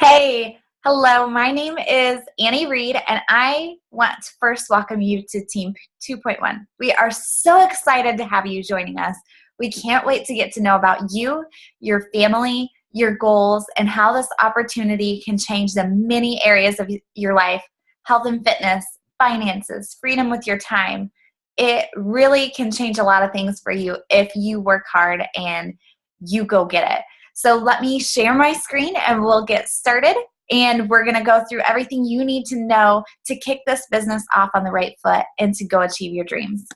Hey, hello. My name is Annie Reed, and I want to first welcome you to Team 2.1. We are so excited to have you joining us. We can't wait to get to know about you, your family, your goals, and how this opportunity can change the many areas of your life: health and fitness, finances, freedom with your time. It really can change a lot of things for you if you work hard and you go get it. So let me share my screen and we'll get started. And we're going to go through everything you need to know to kick this business off on the right foot and to go achieve your dreams.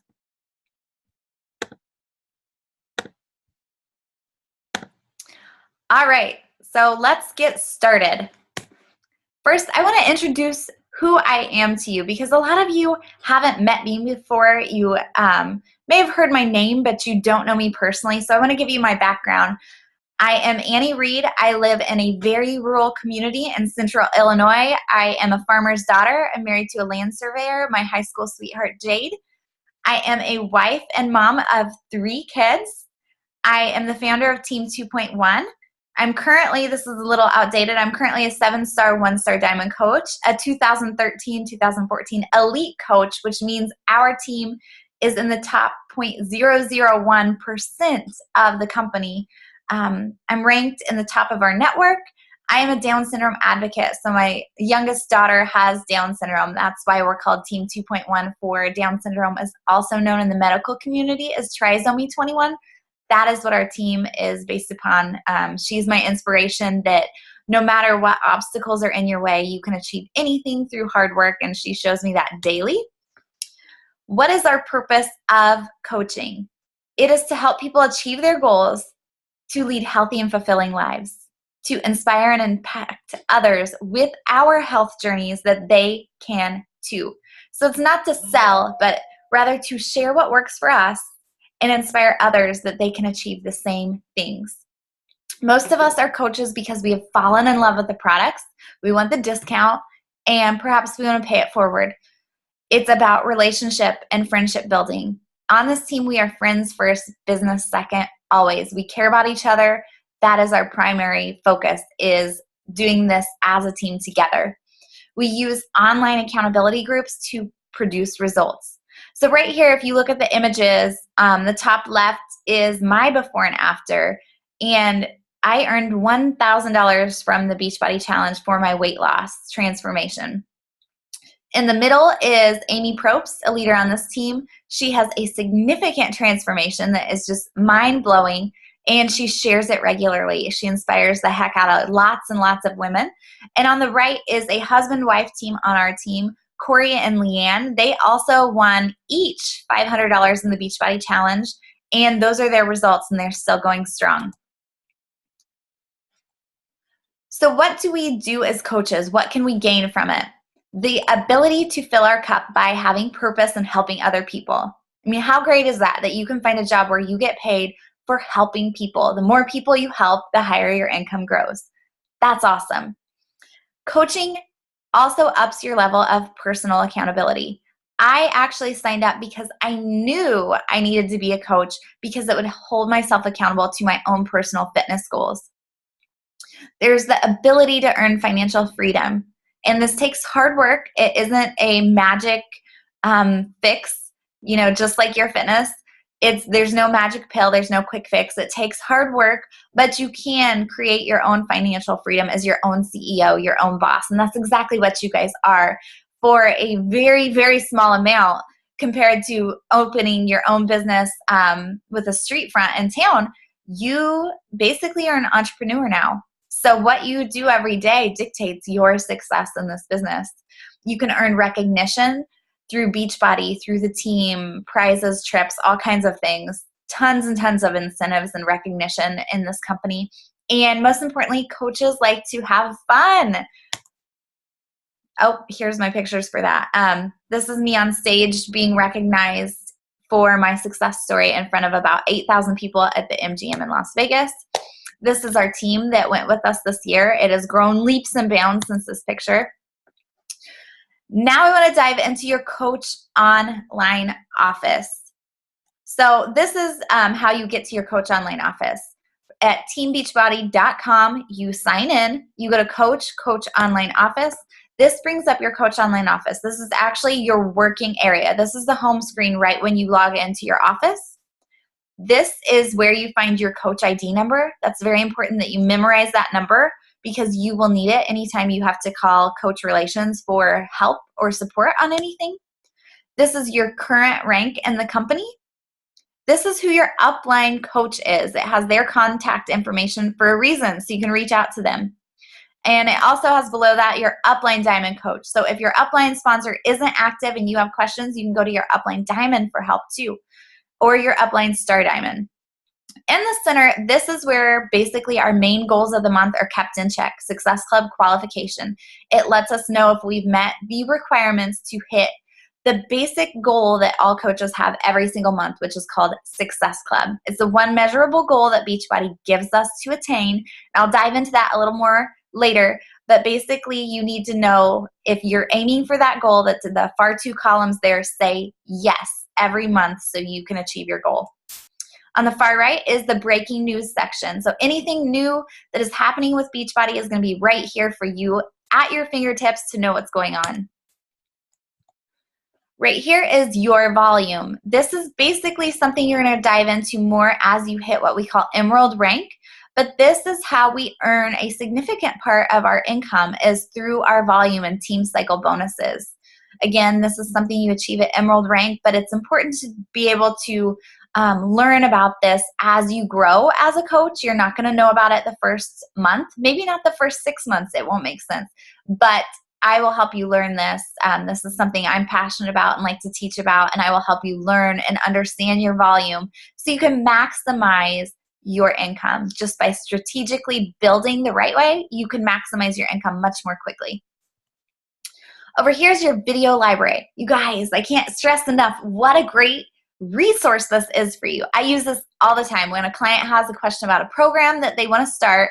All right, so let's get started. First, I want to introduce who I am to you because a lot of you haven't met me before. You may have heard my name, but you don't know me personally. So I want to give you my background. I am Annie Reed. I live in a very rural community in central Illinois. I am a farmer's daughter. I'm married to a land surveyor, my high school sweetheart, Jade. I am a wife and mom of 3 kids. I am the founder of Team 2.1. I'm currently, this is a little outdated, I'm currently a 7-star, 1-star diamond coach, a 2013-2014 elite coach, which means our team is in the top 0.001% of the company. I'm ranked in the top of our network. I am a Down syndrome advocate. So my youngest daughter has Down syndrome. That's why we're called Team 2.1 for Down syndrome, is also known in the medical community as trisomy 21. That is what our team is based upon. She's my inspiration that no matter what obstacles are in your way, you can achieve anything through hard work, and she shows me that daily. What is our purpose of coaching? It is to help people achieve their goals, to lead healthy and fulfilling lives, to inspire and impact others with our health journeys that they can too. So it's not to sell, but rather to share what works for us and inspire others that they can achieve the same things. Most of us are coaches because we have fallen in love with the products. We want the discount, and perhaps we want to pay it forward. It's about relationship and friendship building. On this team, we are friends first, business second, always. We care about each other. That is our primary focus, is doing this as a team together. We use online accountability groups to produce results. So right here, if you look at the images, the top left is my before and after, and I earned $1,000 from the Beachbody Challenge for my weight loss transformation. In the middle is Amy Probst, a leader on this team. She has a significant transformation that is just mind-blowing, and she shares it regularly. She inspires the heck out of lots and lots of women. And on the right is a husband-wife team on our team, Corey and Leanne. They also won each $500 in the Beachbody Challenge, and those are their results, and they're still going strong. So what do we do as coaches? What can we gain from it? The ability to fill our cup by having purpose and helping other people. I mean, how great is that you can find a job where you get paid for helping people? The more people you help, the higher your income grows. That's awesome. Coaching also ups your level of personal accountability. I actually signed up because I knew I needed to be a coach because it would hold myself accountable to my own personal fitness goals. There's the ability to earn financial freedom. And this takes hard work. It isn't a magic fix, just like your fitness. There's no magic pill. There's no quick fix. It takes hard work, but you can create your own financial freedom as your own CEO, your own boss. And that's exactly what you guys are for a very, very small amount compared to opening your own business with a street front in town. You basically are an entrepreneur now. So what you do every day dictates your success in this business. You can earn recognition through Beachbody, through the team, prizes, trips, all kinds of things, tons and tons of incentives and recognition in this company. And most importantly, coaches like to have fun. Oh, here's my pictures for that. This is me on stage being recognized for my success story in front of about 8,000 people at the MGM in Las Vegas. This is our team that went with us this year. It has grown leaps and bounds since this picture. Now I want to dive into your coach online office. So this is how you get to your coach online office. at teambeachbody.com. You sign in, you go to Coach Online Office. This brings up your Coach Online Office. This is actually your working area. This is the home screen right when you log into your office. This is where you find your Coach ID number. That's very important that you memorize that number because you will need it anytime you have to call Coach Relations for help or support on anything. This is your current rank in the company. This is who your upline coach is. It has their contact information for a reason, so you can reach out to them. And it also has below that your upline diamond coach. So if your upline sponsor isn't active and you have questions, you can go to your upline diamond for help too, or your upline star diamond. In the center, this is where basically our main goals of the month are kept in check. Success Club qualification. It lets us know if we've met the requirements to hit the basic goal that all coaches have every single month, which is called Success Club. It's the one measurable goal that Beachbody gives us to attain. I'll dive into that a little more later, but basically you need to know if you're aiming for that goal. That's in the far two columns there, say yes every month so you can achieve your goal. On the far right is the breaking news section. So anything new that is happening with Beachbody is going to be right here for you at your fingertips to know what's going on. Right here is your volume. This is basically something you're going to dive into more as you hit what we call Emerald rank. But this is how we earn a significant part of our income is through our volume and team cycle bonuses. Again, this is something you achieve at Emerald rank, but it's important to be able to learn about this as you grow as a coach. You're not going to know about it the first month, maybe not the first 6 months. It won't make sense, but I will help you learn this. This is something I'm passionate about and like to teach about, and I will help you learn and understand your volume so you can maximize your income. Just by strategically building the right way, you can maximize your income much more quickly. Over here's your video library. You guys, I can't stress enough what a great resource this is for you. I use this all the time. When a client has a question about a program that they want to start,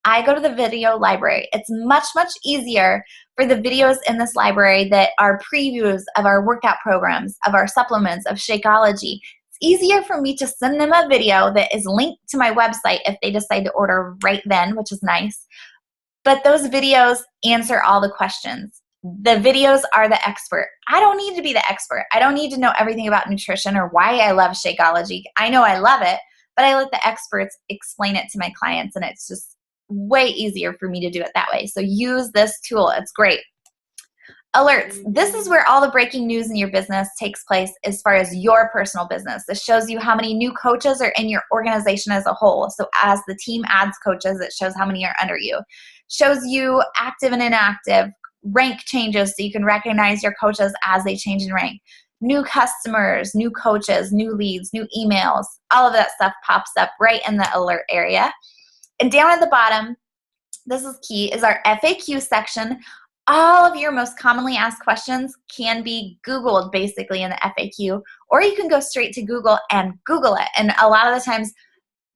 I go to the video library. It's much, much easier for the videos in this library that are previews of our workout programs, of our supplements, of Shakeology. It's easier for me to send them a video that is linked to my website if they decide to order right then, which is nice. But those videos answer all the questions. The videos are the expert. I don't need to be the expert. I don't need to know everything about nutrition or why I love Shakeology. I know I love it, but I let the experts explain it to my clients, and it's just way easier for me to do it that way. So use this tool. It's great. Alerts. This is where all the breaking news in your business takes place as far as your personal business. This shows you how many new coaches are in your organization as a whole. So as the team adds coaches, it shows how many are under you. Shows you active and inactive, rank changes so you can recognize your coaches as they change in rank. New customers, new coaches, new leads, new emails, all of that stuff pops up right in the alert area. And down at the bottom, this is key, is our FAQ section. All of your most commonly asked questions can be Googled basically in the FAQ, or you can go straight to Google and Google it. And a lot of the times,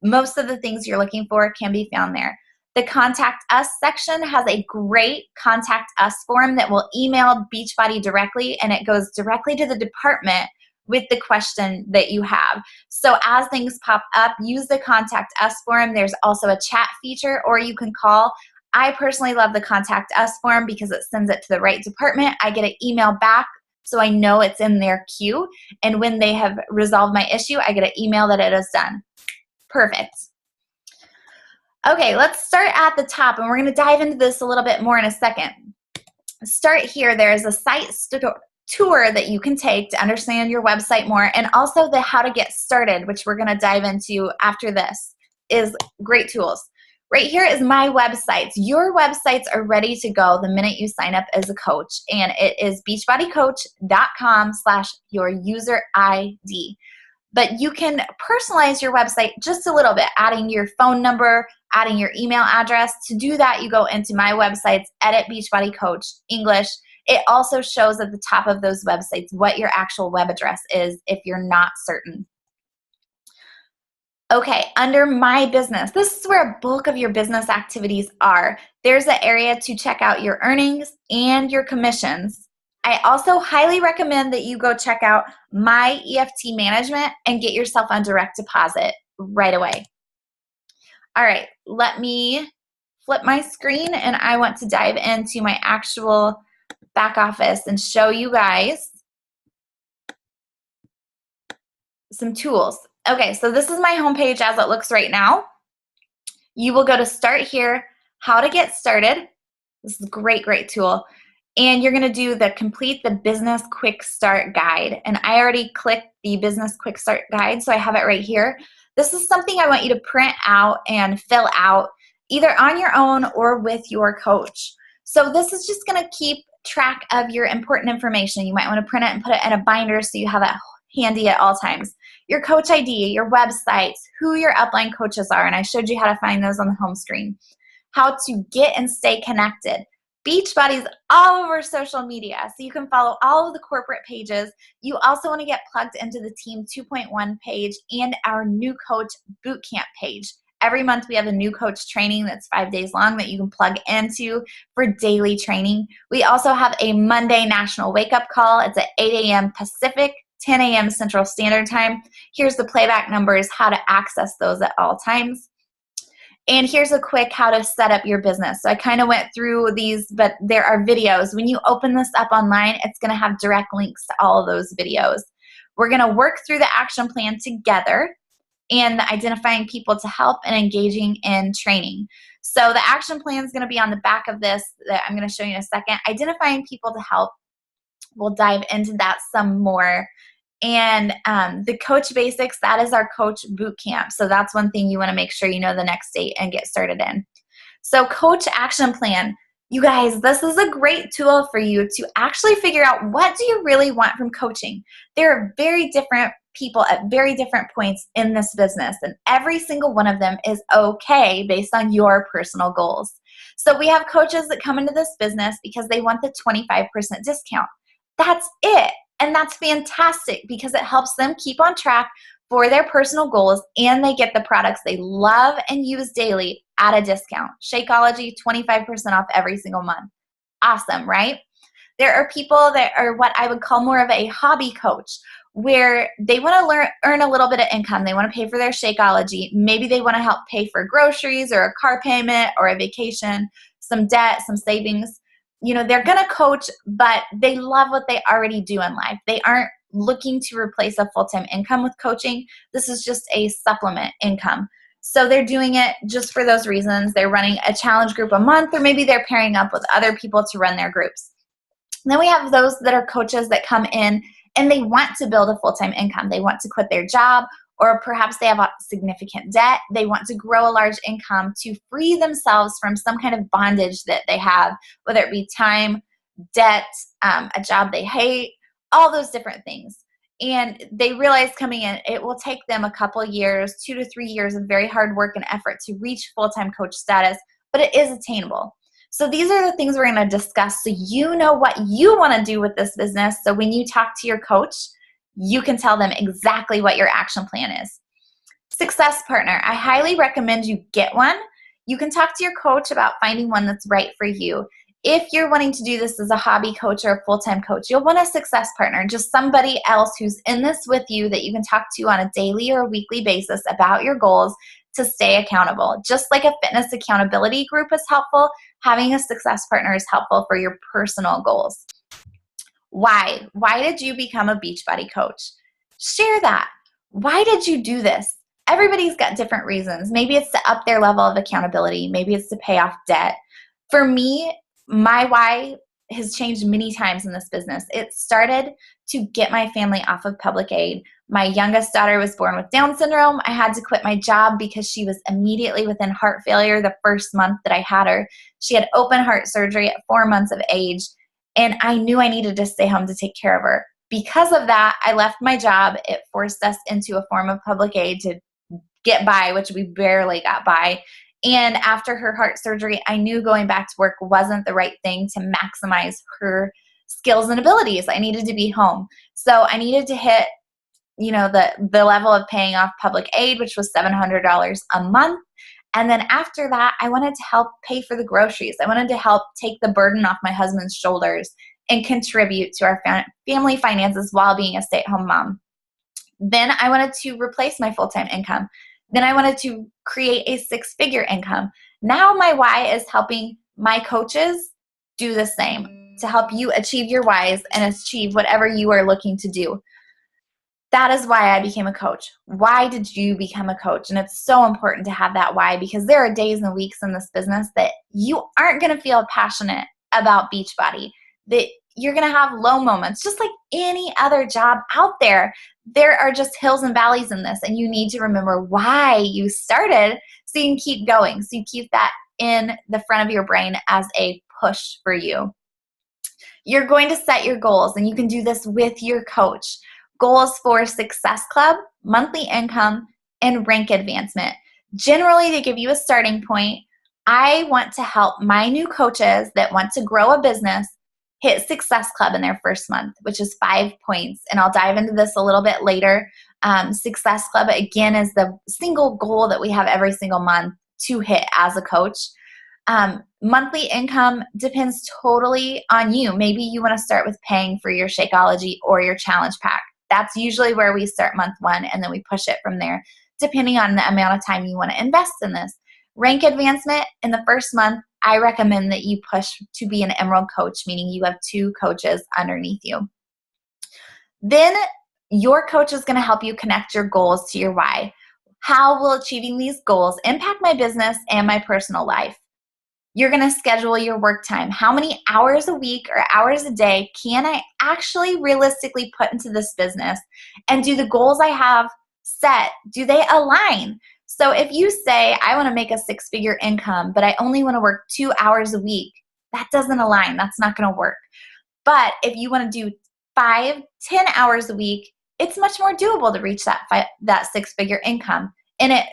most of the things you're looking for can be found there. The Contact Us section has a great Contact Us form that will email Beachbody directly, and it goes directly to the department with the question that you have. So as things pop up, use the Contact Us form. There's also a chat feature, or you can call. I personally love the Contact Us form because it sends it to the right department. I get an email back so I know it's in their queue, and when they have resolved my issue, I get an email that it is done. Perfect. Okay, let's start at the top, and we're going to dive into this a little bit more in a second. Start here. There is a site tour that you can take to understand your website more, and also the how to get started, which we're going to dive into after this, is great tools. Right here is my websites. Your websites are ready to go the minute you sign up as a coach, and it is beachbodycoach.com/your-user ID. But you can personalize your website just a little bit, adding your phone number, adding your email address. To do that, you go into my websites, edit Beachbody Coach, English. It also shows at the top of those websites what your actual web address is if you're not certain. Okay, under My Business, this is where a bulk of your business activities are. There's an area to check out your earnings and your commissions. I also highly recommend that you go check out My EFT Management and get yourself on direct deposit right away. All right, let me flip my screen, and I want to dive into my actual back office and show you guys some tools. Okay, so this is my homepage as it looks right now. You will go to start here, how to get started. This is a great, great tool. And you're gonna do the complete the business quick start guide. And I already clicked the business quick start guide, so I have it right here. This is something I want you to print out and fill out either on your own or with your coach. So this is just gonna keep track of your important information. You might wanna print it and put it in a binder so you have it handy at all times. Your coach ID, your websites, who your upline coaches are, and I showed you how to find those on the home screen. How to get and stay connected. Beachbody's all over social media, so you can follow all of the corporate pages. You also want to get plugged into the Team 2.1 page and our new coach bootcamp page. Every month we have a new coach training that's 5 days long that you can plug into for daily training. We also have a Monday national wake-up call. It's at 8 a.m. Pacific, 10 a.m. Central Standard Time. Here's the playback numbers, how to access those at all times. And here's a quick how to set up your business. So I kind of went through these, but there are videos. When you open this up online, it's going to have direct links to all of those videos. We're going to work through the action plan together and identifying people to help and engaging in training. So the action plan is going to be on the back of this that I'm going to show you in a second. Identifying people to help. We'll dive into that some more. And the coach basics, that is our coach boot camp. So that's one thing you want to make sure you know the next date and get started in. So coach action plan. You guys, this is a great tool for you to actually figure out what do you really want from coaching. There are very different people at very different points in this business, and every single one of them is okay based on your personal goals. So we have coaches that come into this business because they want the 25% discount. That's it. And that's fantastic because it helps them keep on track for their personal goals, and they get the products they love and use daily at a discount. Shakeology, 25% off every single month. Awesome, right? There are people that are what I would call more of a hobby coach, where they want to earn a little bit of income. They want to pay for their Shakeology. Maybe they want to help pay for groceries or a car payment or a vacation, some debt, some savings. You know, they're going to coach, but they love what they already do in life. They aren't looking to replace a full-time income with coaching. This is just a supplement income. So they're doing it just for those reasons. They're running a challenge group a month, or maybe they're pairing up with other people to run their groups. And then we have those that are coaches that come in and they want to build a full-time income. They want to quit their job, or perhaps they have a significant debt. They want to grow a large income to free themselves from some kind of bondage that they have, whether it be time, debt, a job they hate, all those different things. And they realize coming in, it will take them a couple years, 2 to 3 years of very hard work and effort to reach full-time coach status, but it is attainable. So these are the things we're going to discuss so you know what you want to do with this business. So when you talk to your coach, you can tell them exactly what your action plan is. Success partner. I highly recommend you get one. You can talk to your coach about finding one that's right for you. If you're wanting to do this as a hobby coach or a full-time coach, you'll want a success partner, just somebody else who's in this with you that you can talk to on a daily or a weekly basis about your goals to stay accountable. Just like a fitness accountability group is helpful, having a success partner is helpful for your personal goals. Why? Why did you become a Beachbody coach? Share that. Why did you do this? Everybody's got different reasons. Maybe it's to up their level of accountability. Maybe it's to pay off debt. For me, my why has changed many times in this business. It started to get my family off of public aid. My youngest daughter was born with Down syndrome. I had to quit my job because she was immediately within heart failure the first month that I had her. She had open heart surgery at 4 months of age. And I knew I needed to stay home to take care of her. Because of that, I left my job. It forced us into a form of public aid to get by, which we barely got by. And after her heart surgery, I knew going back to work wasn't the right thing to maximize her skills and abilities. I needed to be home. So I needed to hit, the level of paying off public aid, which was $700 a month. And then after that, I wanted to help pay for the groceries. I wanted to help take the burden off my husband's shoulders and contribute to our family finances while being a stay-at-home mom. Then I wanted to replace my full-time income. Then I wanted to create a six-figure income. Now my why is helping my coaches do the same, to help you achieve your whys and achieve whatever you are looking to do. That is why I became a coach. Why did you become a coach? And it's so important to have that why, because there are days and weeks in this business that you aren't going to feel passionate about Beachbody, that you're going to have low moments, just like any other job out there. There are just hills and valleys in this, and you need to remember why you started so you can keep going. So you keep that in the front of your brain as a push for you. You're going to set your goals, and you can do this with your coach. Goals for Success Club, monthly income, and rank advancement. Generally, they give you a starting point. I want to help my new coaches that want to grow a business hit Success Club in their first month, which is 5 points. And I'll dive into this a little bit later. Success Club, again, is the single goal that we have every single month to hit as a coach. Monthly income depends totally on you. Maybe you want to start with paying for your Shakeology or your challenge pack. That's usually where we start month one, and then we push it from there, depending on the amount of time you want to invest in this. Rank advancement, in the first month, I recommend that you push to be an Emerald coach, meaning you have 2 coaches underneath you. Then your coach is going to help you connect your goals to your why. How will achieving these goals impact my business and my personal life? You're going to schedule your work time. How many hours a week or hours a day can I actually realistically put into this business? And do the goals I have set, do they align? So if you say, I want to make a 6-figure income, but I only want to work 2 hours a week, that doesn't align. That's not going to work. But if you want to do 5, 10 hours a week, it's much more doable to reach that 6-figure income. And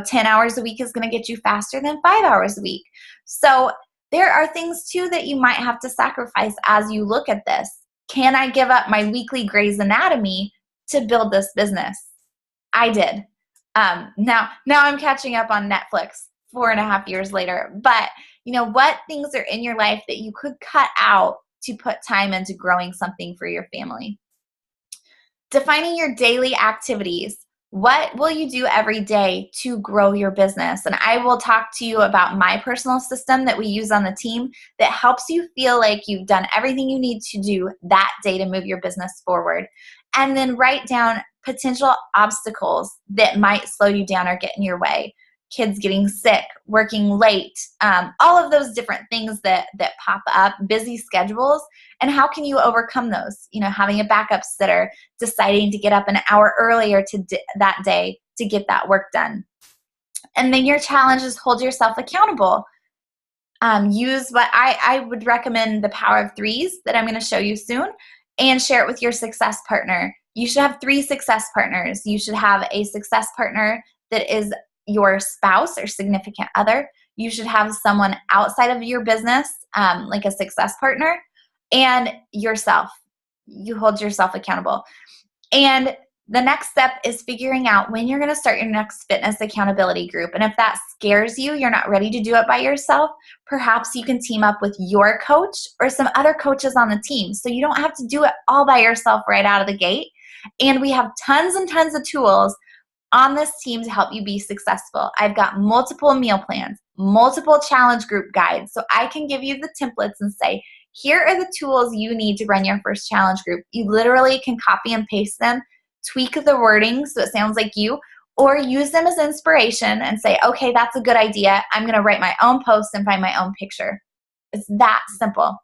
10 hours a week is going to get you faster than 5 hours a week. So there are things too that you might have to sacrifice as you look at this. Can I give up my weekly Grey's Anatomy to build this business? I did. Now I'm catching up on Netflix 4.5 years later. But what things are in your life that you could cut out to put time into growing something for your family? Defining your daily activities. What will you do every day to grow your business? And I will talk to you about my personal system that we use on the team that helps you feel like you've done everything you need to do that day to move your business forward. And then write down potential obstacles that might slow you down or get in your way. Kids getting sick, working late, all of those different things that pop up, busy schedules, and how can you overcome those? Having a backup sitter, deciding to get up an hour earlier that day to get that work done. And then your challenge is hold yourself accountable. Use what I would recommend, the power of 3s that I'm going to show you soon, and share it with your success partner. You should have 3 success partners. You should have a success partner that is your spouse or significant other. You should have someone outside of your business, like a success partner, and yourself. You hold yourself accountable. And the next step is figuring out when you're going to start your next fitness accountability group. And if that scares you, you're not ready to do it by yourself, perhaps you can team up with your coach or some other coaches on the team. So you don't have to do it all by yourself right out of the gate. And we have tons and tons of tools on this team to help you be successful. I've got multiple meal plans, multiple challenge group guides. So I can give you the templates and say, here are the tools you need to run your first challenge group. You literally can copy and paste them, tweak the wording so it sounds like you, or use them as inspiration and say, okay, that's a good idea. I'm going to write my own post and find my own picture. It's that simple.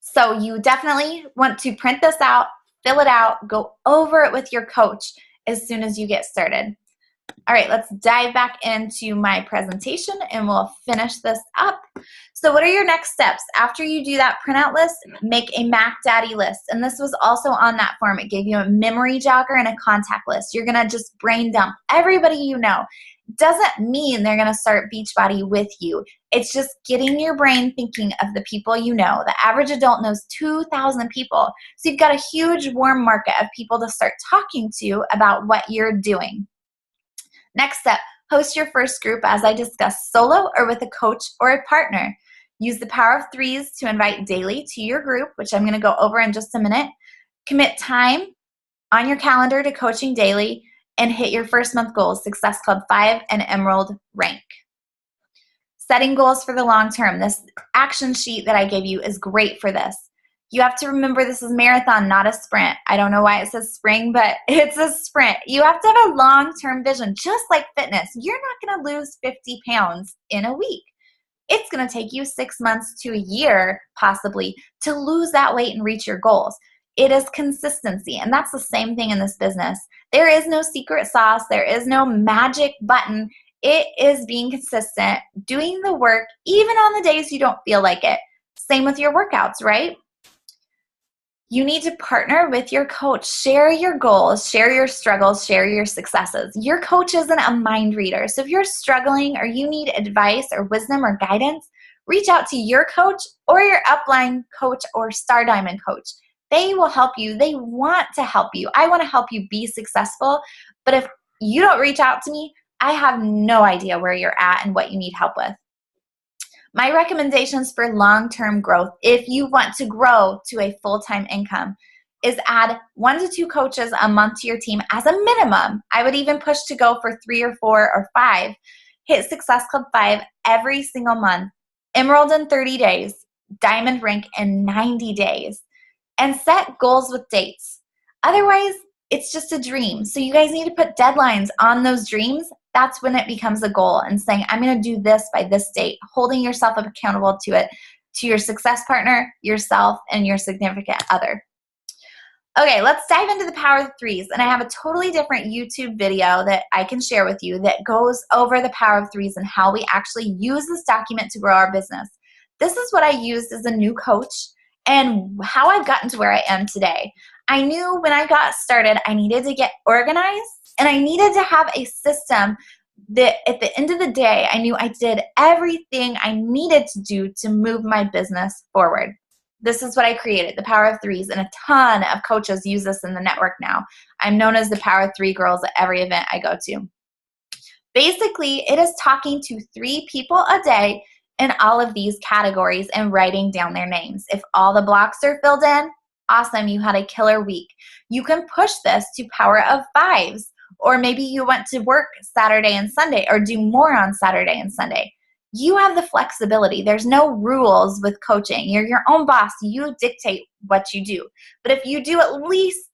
So you definitely want to print this out, fill it out, go over it with your coach as soon as you get started. All right, let's dive back into my presentation and we'll finish this up. So what are your next steps? After you do that printout list, make a Mac Daddy list. And this was also on that form. It gave you a memory jogger and a contact list. You're gonna just brain dump everybody you know. Doesn't mean they're gonna start Beachbody with you. It's just getting your brain thinking of the people you know. The average adult knows 2,000 people. So you've got a huge warm market of people to start talking to about what you're doing. Next step, host your first group as I discussed, solo or with a coach or a partner. Use the power of 3s to invite daily to your group, which I'm going to go over in just a minute. Commit time on your calendar to coaching daily and hit your first month goals, Success Club 5 and Emerald rank. Setting goals for the long term. This action sheet that I gave you is great for this. You have to remember this is marathon, not a sprint. I don't know why it says spring, but it's a sprint. You have to have a long-term vision, just like fitness. You're not going to lose 50 pounds in a week. It's going to take you 6 months to a year, possibly, to lose that weight and reach your goals. It is consistency, and that's the same thing in this business. There is no secret sauce. There is no magic button. It is being consistent, doing the work, even on the days you don't feel like it. Same with your workouts, right? You need to partner with your coach. Share your goals, share your struggles, share your successes. Your coach isn't a mind reader. So if you're struggling or you need advice or wisdom or guidance, reach out to your coach or your upline coach or Star Diamond coach. They will help you. They want to help you. I want to help you be successful. But if you don't reach out to me, I have no idea where you're at and what you need help with. My recommendations for long-term growth, if you want to grow to a full-time income, is add 1 to 2 coaches a month to your team as a minimum. I would even push to go for 3 or 4 or 5. Hit Success Club 5 every single month. Emerald in 30 days. Diamond rank in 90 days. And set goals with dates. Otherwise, it's just a dream. So you guys need to put deadlines on those dreams. That's when it becomes a goal and saying, I'm going to do this by this date, holding yourself accountable to it, to your success partner, yourself, and your significant other. Okay, let's dive into the power of threes. And I have a totally different YouTube video that I can share with you that goes over the power of threes and how we actually use this document to grow our business. This is what I used as a new coach and how I've gotten to where I am today. I knew when I got started, I needed to get organized and I needed to have a system that at the end of the day, I knew I did everything I needed to do to move my business forward. This is what I created, the power of threes, and a ton of coaches use this in the network now. I'm known as the power of three girls at every event I go to. Basically, it is talking to 3 people a day in all of these categories and writing down their names. If all the blocks are filled in, awesome, you had a killer week. You can push this to power of 5s, or maybe you want to work Saturday and Sunday or do more on Saturday and Sunday. You have the flexibility. There's no rules with coaching. You're your own boss. You dictate what you do. But if you do at least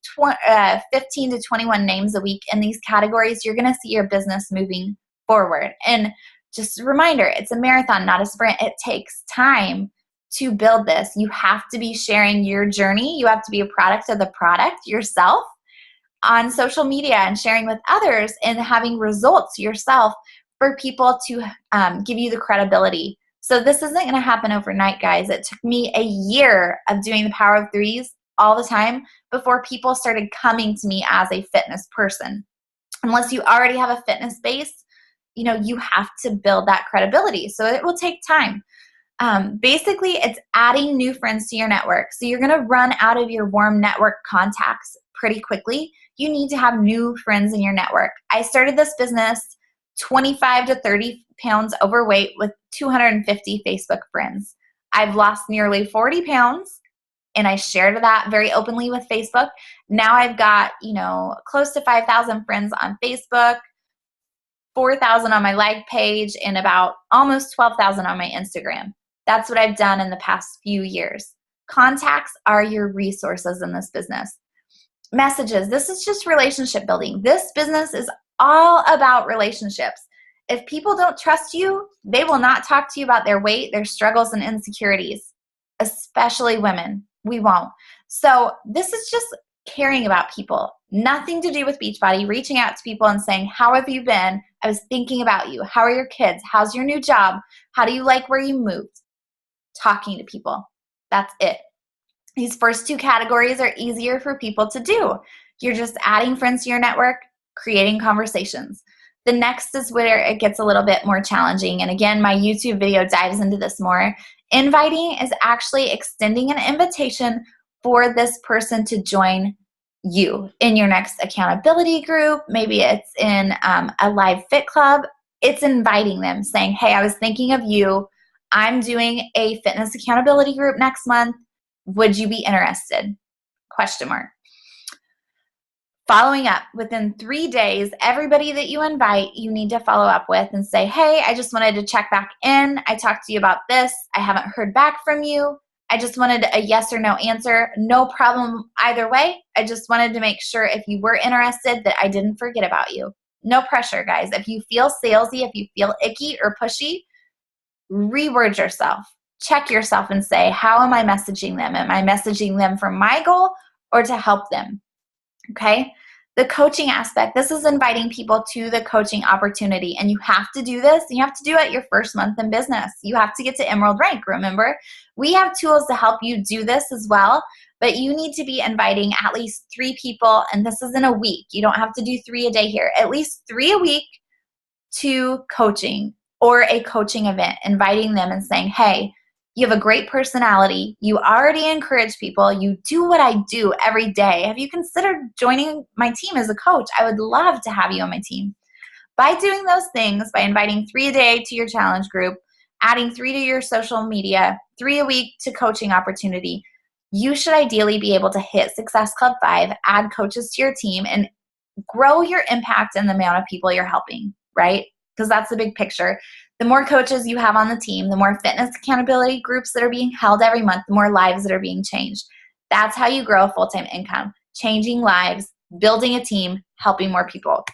15 to 21 names a week in these categories, you're going to see your business moving forward. And just a reminder, it's a marathon, not a sprint. It takes time to build this. You have to be sharing your journey. You have to be a product of the product yourself on social media and sharing with others and having results yourself for people to give you the credibility. So this isn't going to happen overnight, guys. It took me a year of doing the power of threes all the time before people started coming to me as a fitness person. Unless you already have a fitness base, you have to build that credibility. So it will take time. Basically, it's adding new friends to your network. So you're going to run out of your warm network contacts pretty quickly. You need to have new friends in your network. I started this business 25 to 30 pounds overweight with 250 Facebook friends. I've lost nearly 40 pounds, and I shared that very openly with Facebook. Now I've got, close to 5,000 friends on Facebook, 4,000 on my like page, and about almost 12,000 on my Instagram. That's what I've done in the past few years. Contacts are your resources in this business. Messages. This is just relationship building. This business is all about relationships. If people don't trust you, they will not talk to you about their weight, their struggles, and insecurities, especially women. We won't. So this is just caring about people. Nothing to do with Beachbody, reaching out to people and saying, how have you been? I was thinking about you. How are your kids? How's your new job? How do you like where you moved? Talking to people. That's it. These first 2 categories are easier for people to do. You're just adding friends to your network, creating conversations. The next is where it gets a little bit more challenging. And again, my YouTube video dives into this more. Inviting is actually extending an invitation for this person to join you in your next accountability group. Maybe it's in a live fit club. It's inviting them, saying, hey, I was thinking of you. I'm doing a fitness accountability group next month. Would you be interested? ? Following up within 3 days, everybody that you invite, you need to follow up with and say, hey, I just wanted to check back in. I talked to you about this. I haven't heard back from you. I just wanted a yes or no answer. No problem either way. I just wanted to make sure if you were interested that I didn't forget about you. No pressure, guys. If you feel salesy, if you feel icky or pushy, reword yourself. Check yourself and say, how am I messaging them? Am I messaging them for my goal or to help them? Okay? The coaching aspect, this is inviting people to the coaching opportunity, and you have to do this. You have to do it your first month in business. You have to get to Emerald Rank, remember? We have tools to help you do this as well, but you need to be inviting at least 3 people, and this is in a week. You don't have to do 3 a day here. At least 3 a week to coaching or a coaching event, inviting them and saying, hey, you have a great personality. You already encourage people. You do what I do every day. Have you considered joining my team as a coach? I would love to have you on my team. By doing those things, by inviting 3 a day to your challenge group, adding 3 to your social media, 3 a week to coaching opportunity, you should ideally be able to hit Success Club 5, add coaches to your team, and grow your impact and the amount of people you're helping, right? Because that's the big picture. The more coaches you have on the team, the more fitness accountability groups that are being held every month, the more lives that are being changed. That's how you grow a full-time income, changing lives, building a team, helping more people.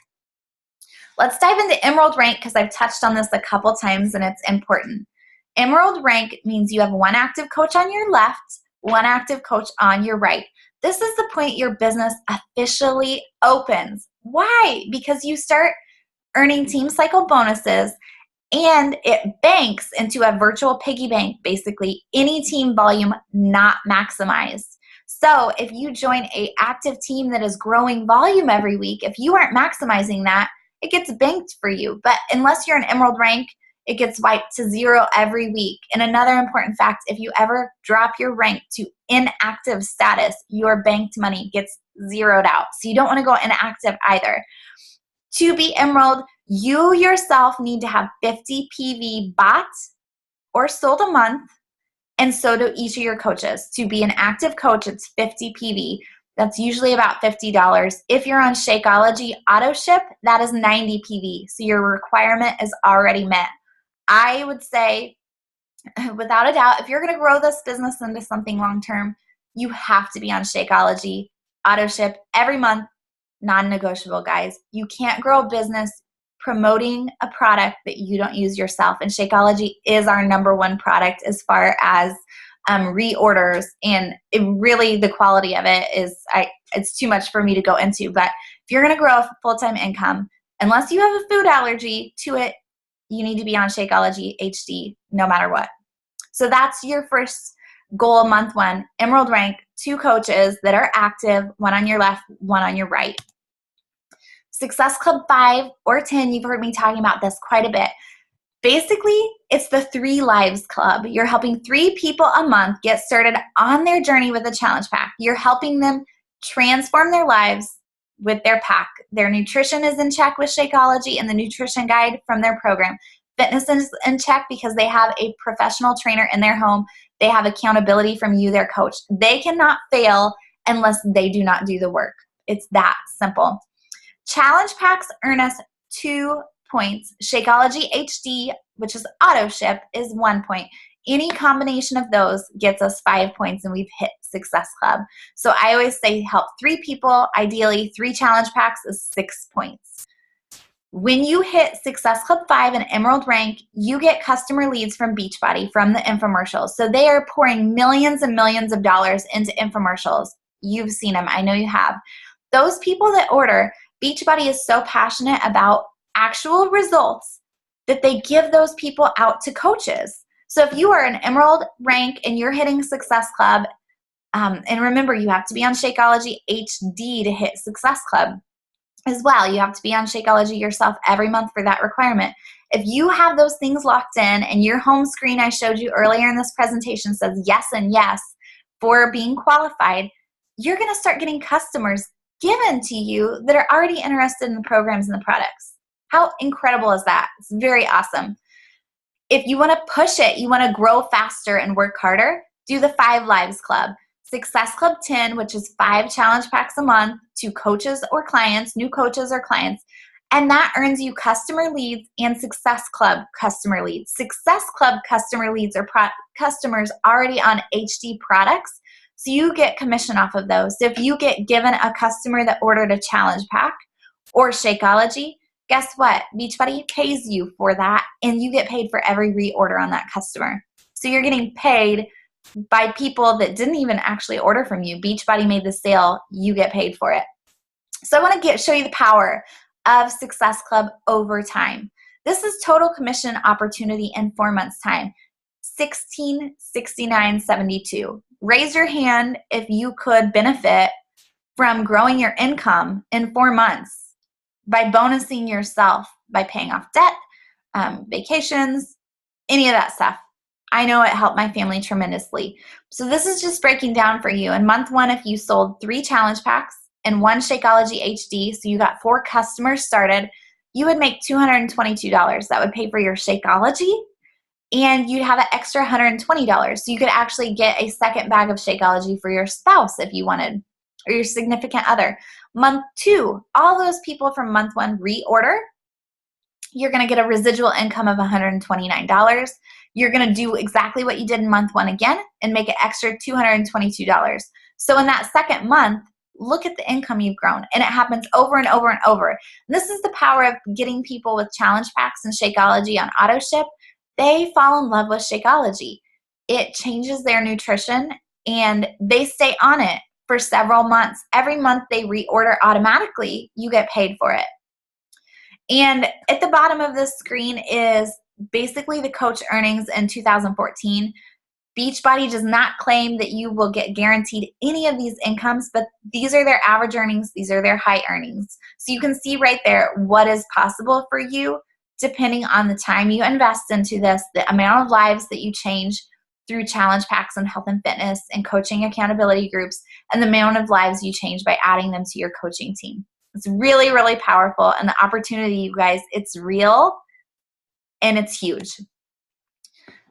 Let's dive into Emerald Rank because I've touched on this a couple times and it's important. Emerald Rank means you have 1 active coach on your left, 1 active coach on your right. This is the point your business officially opens. Why? Because you start earning team cycle bonuses, and it banks into a virtual piggy bank, basically any team volume not maximized. So if you join an active team that is growing volume every week, if you aren't maximizing that, it gets banked for you. But unless you're an Emerald Rank, it gets wiped to 0 every week. And another important fact, if you ever drop your rank to inactive status, your banked money gets zeroed out. So you don't want to go inactive either. To be Emerald, you yourself need to have 50 PV bought or sold a month, and so do each of your coaches. To be an active coach, it's 50 PV. That's usually about $50. If you're on Shakeology auto ship, that is 90 PV. So your requirement is already met. I would say, without a doubt, if you're going to grow this business into something long-term, you have to be on Shakeology auto ship every month. Non-negotiable, guys. You can't grow a business promoting a product that you don't use yourself. And Shakeology is our #1 product as far as reorders, and it really, the quality of it is, it's too much for me to go into. But if you're going to grow a full-time income, unless you have a food allergy to it, you need to be on Shakeology HD no matter what. So that's your first goal, month 1, Emerald Rank, 2 coaches that are active, 1 on your left, 1 on your right. Success Club 5 or 10, you've heard me talking about this quite a bit. Basically, it's the 3 Lives Club. You're helping 3 people a month get started on their journey with a challenge pack. You're helping them transform their lives with their pack. Their nutrition is in check with Shakeology and the nutrition guide from their program. Fitness is in check because they have a professional trainer in their home. They have accountability from you, their coach. They cannot fail unless they do not do the work. It's that simple. Challenge packs earn us 2 points. Shakeology HD, which is auto ship, is 1 point. Any combination of those gets us 5 points, and we've hit Success Club. So I always say help 3 people. Ideally, 3 challenge packs is 6 points. When you hit Success Club 5 and Emerald Rank, you get customer leads from Beachbody, from the infomercials. So they are pouring millions and millions of dollars into infomercials. You've seen them. I know you have. Those people that order, Beachbody is so passionate about actual results that they give those people out to coaches. So if you are an Emerald Rank and you're hitting Success Club, and remember, you have to be on Shakeology HD to hit Success Club as well. You have to be on Shakeology yourself every month for that requirement. If you have those things locked in and your home screen I showed you earlier in this presentation says yes and yes for being qualified, you're going to start getting customers given to you that are already interested in the programs and the products. How incredible is that? It's very awesome. If you want to push it, you want to grow faster and work harder, do the 5 Lives Club. Success Club 10, which is 5 challenge packs a month to coaches or clients, new coaches or clients. And that earns you customer leads and Success Club customer leads. Success Club customer leads are customers already on HD products, so you get commission off of those. So if you get given a customer that ordered a challenge pack or Shakeology, guess what? Beachbody pays you for that, and you get paid for every reorder on that customer. So you're getting paid by people that didn't even actually order from you. Beachbody made the sale, you get paid for it. So I want to show you the power of Success Club over time. This is total commission opportunity in 4 months' time. $1669.72. Raise your hand if you could benefit from growing your income in 4 months by bonusing yourself, by paying off debt, vacations, any of that stuff. I know it helped my family tremendously. So this is just breaking down for you. In month 1, if you sold 3 challenge packs and 1 Shakeology HD, so you got 4 customers started, you would make $222. That would pay for your Shakeology, and you'd have an extra $120. So you could actually get a second bag of Shakeology for your spouse if you wanted, or your significant other. Month 2, all those people from month 1 reorder. You're going to get a residual income of $129. You're going to do exactly what you did in month 1 again and make an extra $222. So in that second month, look at the income you've grown, and it happens over and over and over. And this is the power of getting people with challenge packs and Shakeology on auto ship. They fall in love with Shakeology. It changes their nutrition, and they stay on it for several months. Every month they reorder automatically, you get paid for it. And at the bottom of this screen is basically the coach earnings in 2014. Beachbody does not claim that you will get guaranteed any of these incomes, but these are their average earnings. These are their high earnings. So you can see right there what is possible for you depending on the time you invest into this, the amount of lives that you change through challenge packs and health and fitness and coaching accountability groups, and the amount of lives you change by adding them to your coaching team. It's really, really powerful, and the opportunity, you guys, it's real and it's huge.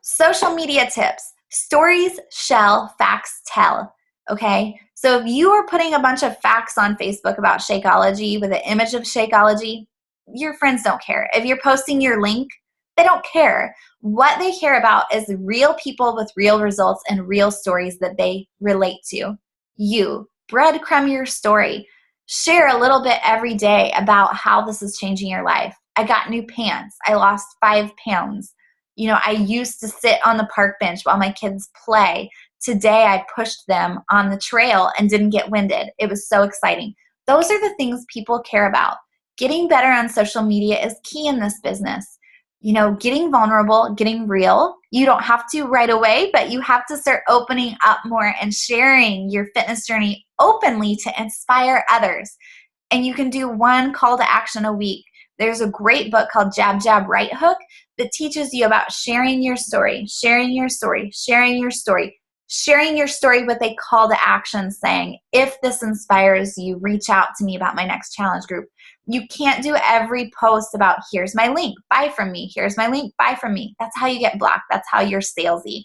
Social media tips. Stories shall, facts tell, okay? So if you are putting a bunch of facts on Facebook about Shakeology with an image of Shakeology, your friends don't care. If you're posting your link, they don't care. What they care about is real people with real results and real stories that they relate to. You breadcrumb your story. Share a little bit every day about how this is changing your life. I got new pants. I lost 5 pounds. You know, I used to sit on the park bench while my kids play. Today, I pushed them on the trail and didn't get winded. It was so exciting. Those are the things people care about. Getting better on social media is key in this business. You know, getting vulnerable, getting real. You don't have to right away, but you have to start opening up more and sharing your fitness journey openly to inspire others. And you can do 1 call to action a week. There's a great book called Jab, Jab, Right Hook that teaches you about sharing your story, sharing your story, sharing your story, sharing your story with a call to action saying, if this inspires you, reach out to me about my next challenge group. You can't do every post about, here's my link, buy from me, here's my link, buy from me. That's how you get blocked. That's how you're salesy.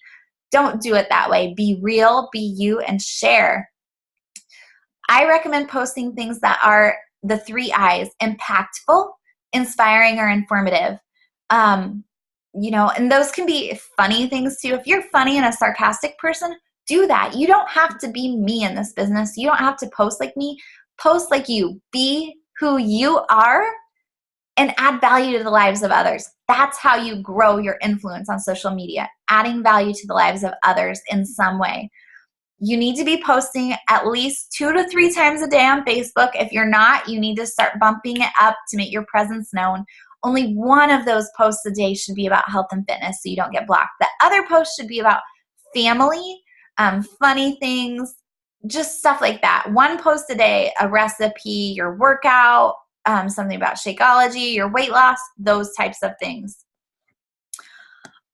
Don't do it that way. Be real, be you, and share. I recommend posting things that are the 3 I's: impactful, inspiring, or informative. You know, and those can be funny things too. If you're funny and a sarcastic person, do that. You don't have to be me in this business. You don't have to post like me. Post like you. Be who you are and add value to the lives of others. That's how you grow your influence on social media, adding value to the lives of others in some way. You need to be posting at least 2 to 3 times a day on Facebook. If you're not, you need to start bumping it up to make your presence known. Only 1 of those posts a day should be about health and fitness so you don't get blocked. The other posts should be about family, funny things, just stuff like that. 1 post a day, a recipe, your workout, something about Shakeology, your weight loss, those types of things.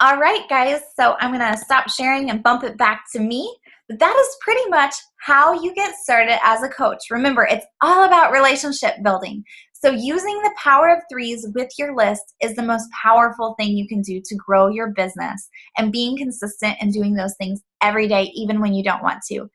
All right, guys, so I'm going to stop sharing and bump it back to me. But that is pretty much how you get started as a coach. Remember, it's all about relationship building. So using the power of 3s with your list is the most powerful thing you can do to grow your business, and being consistent and doing those things every day, even when you don't want to.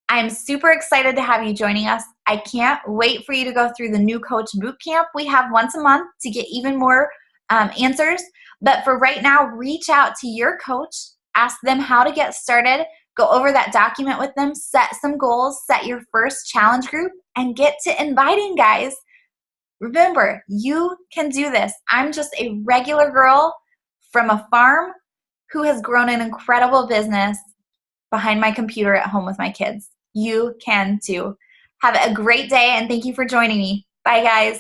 I'm super excited to have you joining us. I can't wait for you to go through the new coach boot camp we have once a month to get even more answers. But for right now, reach out to your coach, ask them how to get started, go over that document with them, set some goals, set your first challenge group, and get to inviting guys. Remember, you can do this. I'm just a regular girl from a farm who has grown an incredible business behind my computer at home with my kids. You can too. Have a great day, and thank you for joining me. Bye, guys.